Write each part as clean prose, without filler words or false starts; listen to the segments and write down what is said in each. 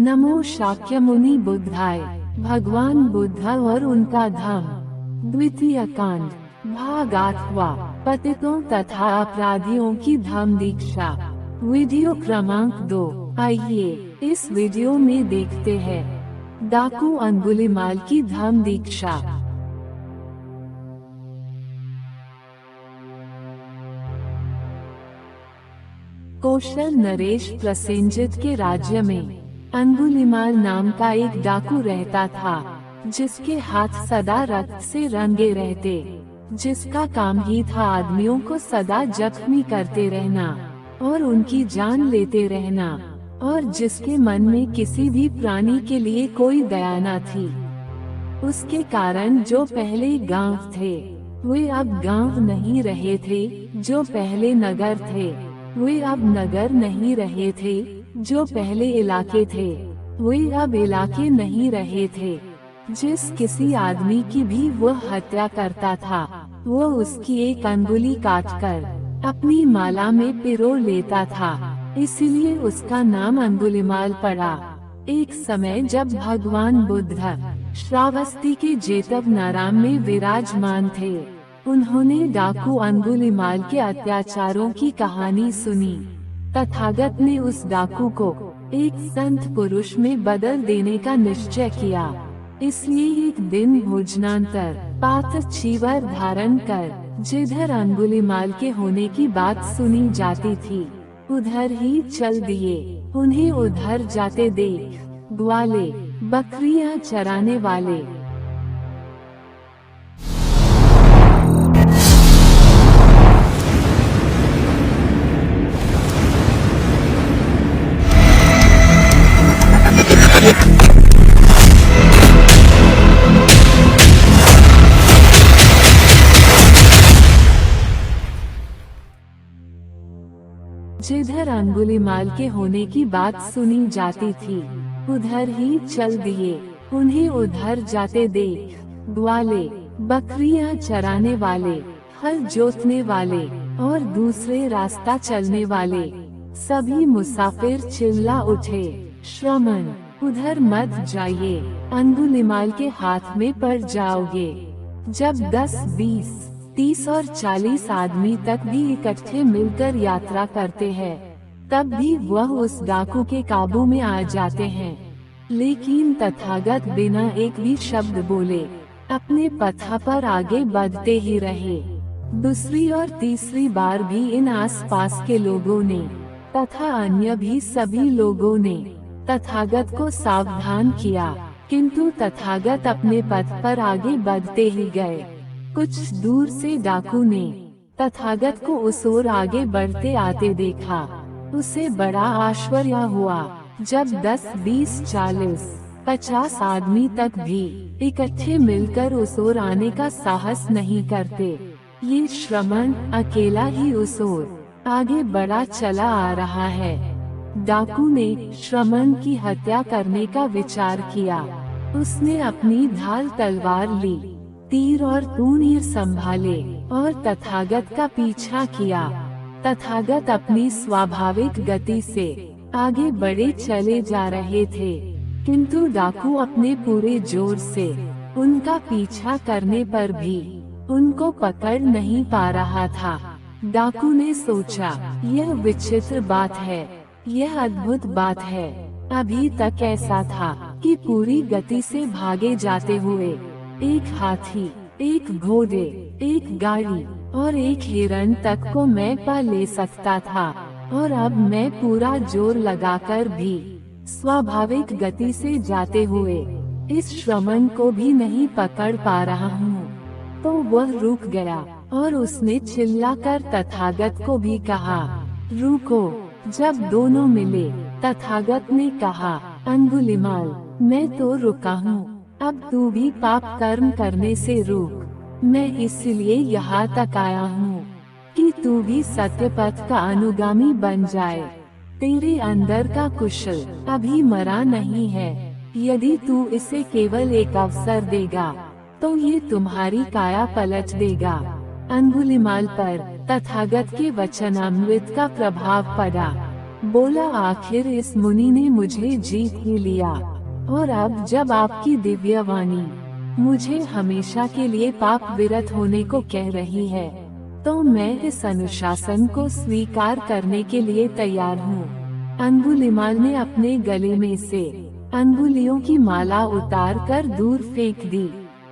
नमो शाक्यमुनि बुद्धाय। भगवान बुद्ध और उनका धम्म। द्वितीय कांड, भाग 8वां, पतितों तथा अपराधियों की धम्म दीक्षा। वीडियो क्रमांक 2। आइए इस वीडियो में देखते हैं डाकू अंगुलीमाल की धम्म दीक्षा। कौशल नरेश प्रसेनजित के राज्य में अंगुलीमाल नाम का एक डाकू रहता था, जिसके हाथ सदा रक्त से रंगे रहते, जिसका काम ही था आदमियों को सदा जख्मी करते रहना और उनकी जान लेते रहना, और जिसके मन में किसी भी प्राणी के लिए कोई दया न थी। उसके कारण जो पहले गांव थे वे अब गांव नहीं रहे थे, जो पहले नगर थे वे अब नगर नहीं रहे थे, जो पहले इलाके थे वे अब इलाके नहीं रहे थे। जिस किसी आदमी की भी वह हत्या करता था, वो उसकी एक अंगुली काटकर अपनी माला में पिरो लेता था, इसीलिए उसका नाम अंगुलीमाल पड़ा। एक समय जब भगवान बुद्ध श्रावस्ती के जेतव नाराम में विराजमान थे, उन्होंने डाकू अंगुलीमाल के अत्याचारों की कहानी सुनी। तथागत ने उस डाकू को एक संत पुरुष में बदल देने का निश्चय किया। इसलिए एक दिन भोजनांतर पात चीवर धारण कर जिधर अंगुलीमाल के होने की बात सुनी जाती थी, उधर ही चल दिए। उन्हें उधर जाते देख ग्वाले बकरियां चराने वाले जिधर अंगुलीमाल के होने की बात सुनी जाती थी, उधर ही चल दिए। उन्हें उधर जाते देख ग्वाले बकरियां चराने वाले, हल जोतने वाले और दूसरे रास्ता चलने वाले सभी मुसाफिर चिल्ला उठे, श्रमण उधर मत जाइए, अंगुलीमाल के हाथ में पड़ जाओगे। जब 10, 20, 30 और 40 आदमी तक भी इकट्ठे मिलकर यात्रा करते हैं, तब भी वह उस डाकू के काबू में आ जाते हैं। लेकिन तथागत बिना एक भी शब्द बोले अपने पथा पर आगे बढ़ते ही रहे। दूसरी और तीसरी बार भी इन आसपास के लोगों ने तथा अन्य भी सभी लोगों ने तथागत को सावधान किया, किंतु तथागत अपने पथ पर आगे बढ़ते ही गए। कुछ दूर से डाकू ने तथागत को उस ओर आगे बढ़ते आते देखा। उसे बड़ा आश्चर्य हुआ जब 10, 20, 40, 50 आदमी तक भी इकट्ठे मिलकर उस ओर आने का साहस नहीं करते। ये श्रमण अकेला ही उस ओर आगे बढ़ा चला आ रहा है। डाकू ने श्रमण की हत्या करने का विचार किया। उसने अपनी ढाल तलवार ली, तीर और तूणीर संभाले और तथागत का पीछा किया। तथागत अपनी स्वाभाविक गति से आगे बढ़े चले जा रहे थे, किंतु डाकू अपने पूरे जोर से उनका पीछा करने पर भी उनको पकड़ नहीं पा रहा था। डाकू ने सोचा, यह विचित्र बात है, यह अद्भुत बात है। अभी तक ऐसा था कि पूरी गति से भागे जाते हुए एक हाथी, एक घोड़े, एक गाड़ी और एक हिरण तक को मैं पा ले सकता था, और अब मैं पूरा जोर लगाकर भी स्वाभाविक गति से जाते हुए इस श्रमण को भी नहीं पकड़ पा रहा हूँ। तो वह रुक गया और उसने चिल्लाकर तथागत को भी कहा, रुको। जब दोनों मिले, तथागत ने कहा, अंगुलीमाल, मैं तो रुका हूँ, अब तू भी पाप कर्म करने से रुक। मैं इसलिए यहाँ तक आया हूँ कि तू भी सत्य पथ का अनुगामी बन जाए। तेरे अंदर का कुशल अभी मरा नहीं है। यदि तू इसे केवल एक अवसर देगा तो ये तुम्हारी काया पलट देगा। अंगुलीमाल पर तथागत के वचनामृत का प्रभाव पड़ा। बोला, आखिर इस मुनि ने मुझे जीत ही लिया, और अब जब आपकी दिव्य वाणी मुझे हमेशा के लिए पाप विरत होने को कह रही है, तो मैं इस अनुशासन को स्वीकार करने के लिए तैयार हूँ। अंगुलिमाल ने अपने गले में से अंगुलियों की माला उतार कर दूर फेंक दी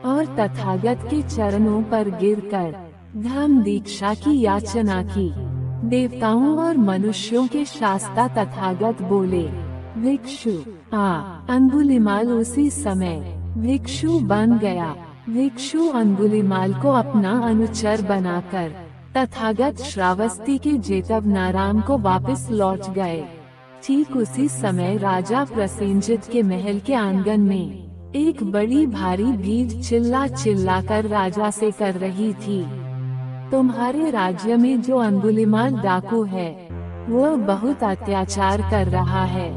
और तथागत के चरणों पर गिरकर धम्म दीक्षा की याचना की। देवताओं और मनुष्यों के शास्ता तथागत बोले, भिक्षु आ। अंगुलिमाल उसी समय भिक्षु बन गया। भिक्षु अंगुलिमाल को अपना अनुचर बनाकर तथागत श्रावस्ती के जेतवनाराम को वापस लौट गए। ठीक उसी समय राजा प्रसेनजित के महल के आंगन में एक बड़ी भारी भीड़ चिल्ला चिल्ला कर राजा से कर रही थी, तुम्हारे राज्य में जो अंगुलिमाल डाकू है, वो बहुत अत्याचार कर रहा है,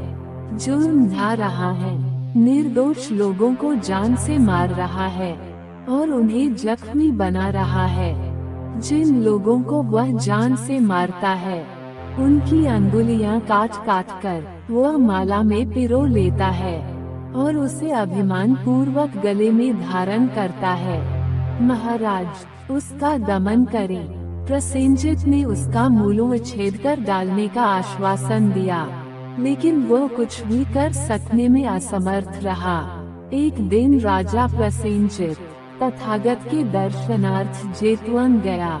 जुल्म ढा रहा है, निर्दोष लोगों को जान से मार रहा है और उन्हें जख्मी बना रहा है। जिन लोगों को वह जान से मारता है, उनकी अंगुलियां काट काट कर वह माला में पिरो लेता है और उसे अभिमान पूर्वक गले में धारण करता है। महाराज, उसका दमन करें। प्रसेनजित ने उसका मूलोच्छेद कर डालने का आश्वासन दिया, लेकिन वो कुछ भी कर सकने में असमर्थ रहा। एक दिन राजा प्रसेनजित तथागत के दर्शनार्थ जेतवन गया।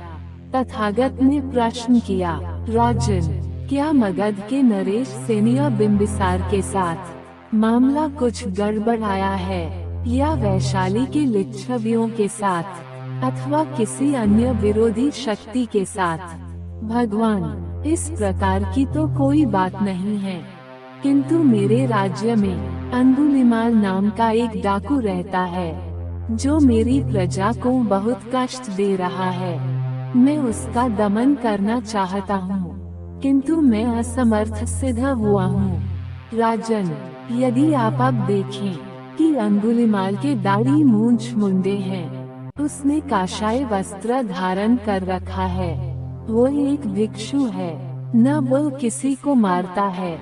तथागत ने प्रश्न किया, राजन, क्या मगध के नरेश सेनिया बिंबिसार के साथ मामला कुछ गड़बड़ाया है, या वैशाली के लिच्छवियों के साथ, अथवा किसी अन्य विरोधी शक्ति के साथ? भगवान, इस प्रकार की तो कोई बात नहीं है, किंतु मेरे राज्य में अंगुलिमाल नाम का एक डाकू रहता है, जो मेरी प्रजा को बहुत कष्ट दे रहा है। मैं उसका दमन करना चाहता हूँ, किंतु मैं असमर्थ सिद्ध हुआ हूँ। राजन, यदि आप अब देखें कि अंगुलिमाल के दाढ़ी मूंछ मुंडे हैं, उसने काशाय वस्त्र धारण कर रखा है, वो एक भिक्षु है, न वो किसी को मारता है,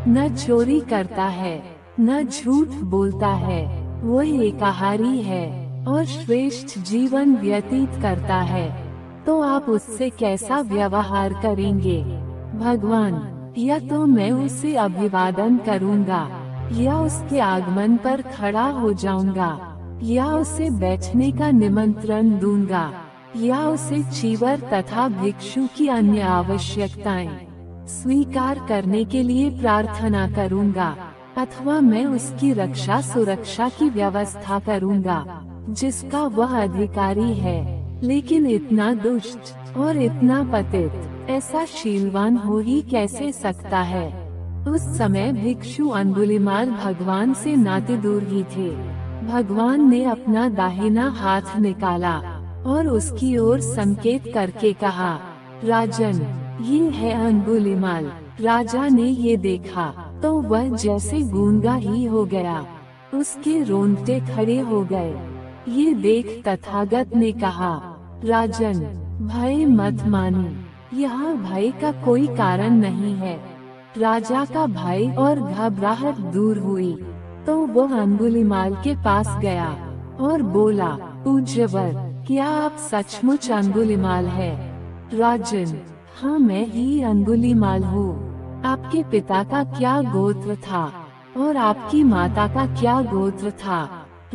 न चोरी करता है, न झूठ बोलता है, वो एकाहारी है और श्रेष्ठ जीवन व्यतीत करता है, तो आप उससे कैसा व्यवहार करेंगे? भगवान, या तो मैं उसे अभिवादन करूंगा, या उसके आगमन पर खड़ा हो जाऊंगा, या उसे बैठने का निमंत्रण दूंगा, या उसे चीवर तथा भिक्षु की अन्य आवश्यकताएं स्वीकार करने के लिए प्रार्थना करूंगा, अथवा मैं उसकी रक्षा सुरक्षा की व्यवस्था करूंगा, जिसका वह अधिकारी है, लेकिन इतना दुष्ट और इतना पतित ऐसा शीलवान हो ही कैसे सकता है? उस समय भिक्षु अंगुलिमाल भगवान से नाते दूर ही थे। भगवान ने अपना दाहिना हाथ निकाला और उसकी ओर संकेत करके कहा, राजन, ये है अंगुलिमाल। राजा ने ये देखा तो वह जैसे गूंगा ही हो गया, उसके रोंगटे खड़े हो गए। ये देख तथागत ने कहा, राजन, भय मत मानो, यहाँ भय का कोई कारण नहीं है। राजा का भय और घबराहट दूर हुई तो वो अंगुलिमाल के पास गया और बोला, पूज्यवर, क्या आप सचमुच अंगुलिमाल है? राजन, हाँ, मैं ही अंगुलिमाल हूँ। आपके पिता का क्या गोत्र था और आपकी माता का क्या गोत्र था?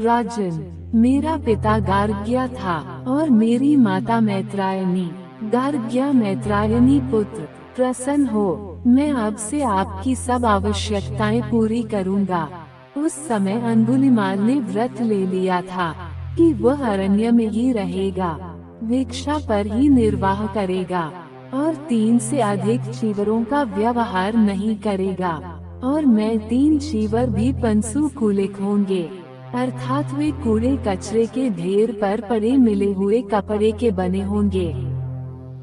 राजन, मेरा पिता गार्ग्या था और मेरी माता मैत्रायनी। गार्ग्या मैत्रायनी पुत्र, प्रसन्न हो, मैं अब से आपकी सब आवश्यकताएं पूरी करूंगा। उस समय अंगुलिमाल ने व्रत ले लिया था कि वह अरण्य में ही रहेगा, भिक्षा पर ही निर्वाह करेगा और 3 से अधिक चीवरों का व्यवहार नहीं करेगा, और मैं 3 चीवर भी पंसुकुलिक होंगे, अर्थात वे कूड़े कचरे के ढेर पर पड़े मिले हुए कपड़े के बने होंगे।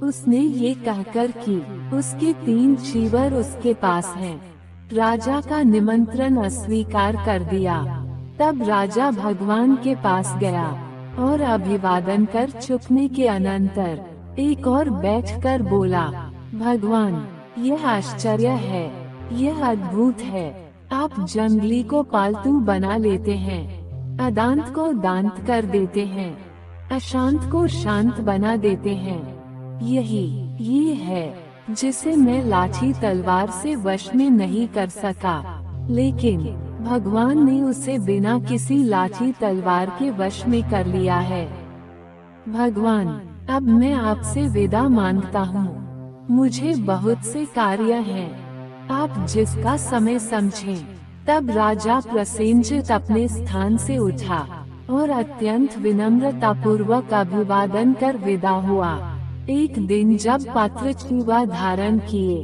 उसने ये कहकर कि उसके 3 चीवर उसके पास हैं, राजा का निमंत्रण अस्वीकार कर दिया। तब राजा भगवान के पास गया और अभिवादन कर चुकने के अनंतर एक और बैठकर बोला, भगवान, यह आश्चर्य है यह अद्भुत है। आप जंगली को पालतू बना लेते हैं, अदांत को दांत कर देते हैं, अशांत को शांत बना देते हैं। ये है जिसे मैं लाठी तलवार से वश में नहीं कर सका, लेकिन भगवान ने उसे बिना किसी लाठी तलवार के वश में कर लिया है। भगवान, अब मैं आपसे विदा मांगता हूँ। मुझे बहुत से कार्य हैं। आप जिसका समय समझें। तब राजा प्रसेनजित अपने स्थान से उठा और अत्यंत विनम्रतापूर्वक अभिवादन कर विदा हुआ। एक दिन जब पात्रचूड़ा धारण किए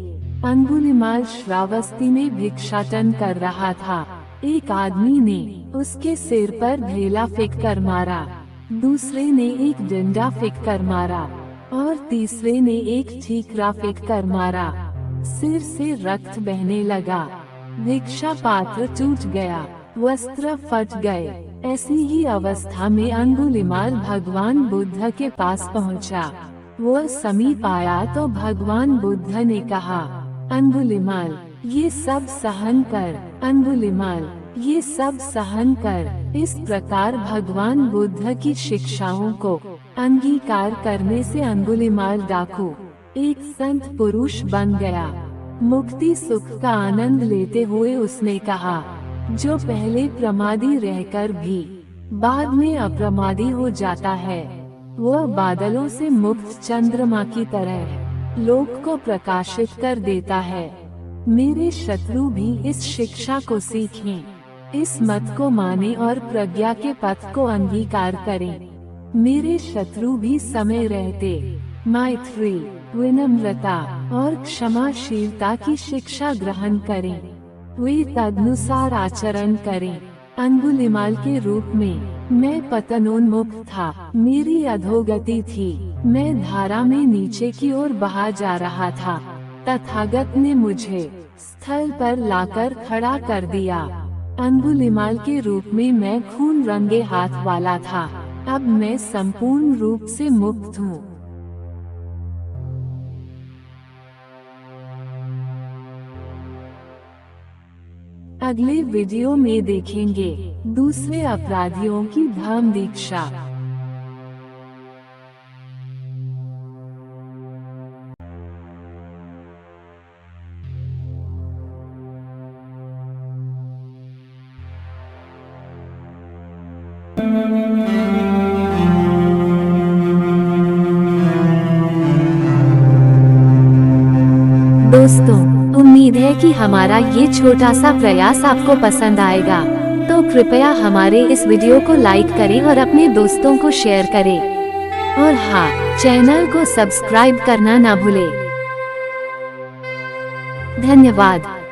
अंगुलिमाल श्रावस्ती में भिक्षाटन कर रहा था, एक आदमी ने उसके सिर पर ढेला फेंक कर मारा, दूसरे ने एक डंडा फेंक कर मारा और तीसरे ने एक ठीकरा फेंक कर मारा। सिर से रक्त बहने लगा, भिक्षा पात्र टूट गया, वस्त्र फट गए। ऐसी ही अवस्था में अंगुलिमाल भगवान बुद्ध के पास पहुंचा। वह समीप आया तो भगवान बुद्ध ने कहा, अंगुलिमाल, ये सब सहन कर। अंगुलिमाल, ये सब सहन कर। इस प्रकार भगवान बुद्ध की शिक्षाओं को अंगीकार करने से अंगुलिमाल डाकू एक संत पुरुष बन गया। मुक्ति सुख का आनंद लेते हुए उसने कहा, जो पहले प्रमादी रहकर भी बाद में अप्रमादी हो जाता है, वह बादलों से मुक्त चंद्रमा की तरह लोक को प्रकाशित कर देता है। मेरे शत्रु भी इस शिक्षा को सीखें, इस मत को माने और प्रज्ञा के पथ को अंगीकार करें। मेरे शत्रु भी समय रहते मैत्री, विनम्रता और क्षमाशीलता की शिक्षा ग्रहण करें, वे तदनुसार आचरण करें। अंगुलिमाल के रूप में मैं पतनोन्मुख था, मेरी अधोगति थी, मैं धारा में नीचे की ओर बहा जा रहा था। तथागत ने मुझे स्थल पर लाकर खड़ा कर दिया। अंगुलिमाल के रूप में मैं खून रंगे हाथ वाला था, अब मैं संपूर्ण रूप से मुक्त हूँ। अगले वीडियो में देखेंगे दूसरे अपराधियों की धर्म दीक्षा। दोस्तों, उम्मीद है कि हमारा ये छोटा सा प्रयास आपको पसंद आएगा, तो कृपया हमारे इस वीडियो को लाइक करें और अपने दोस्तों को शेयर करें। और हाँ, चैनल को सब्सक्राइब करना ना भूलें। धन्यवाद।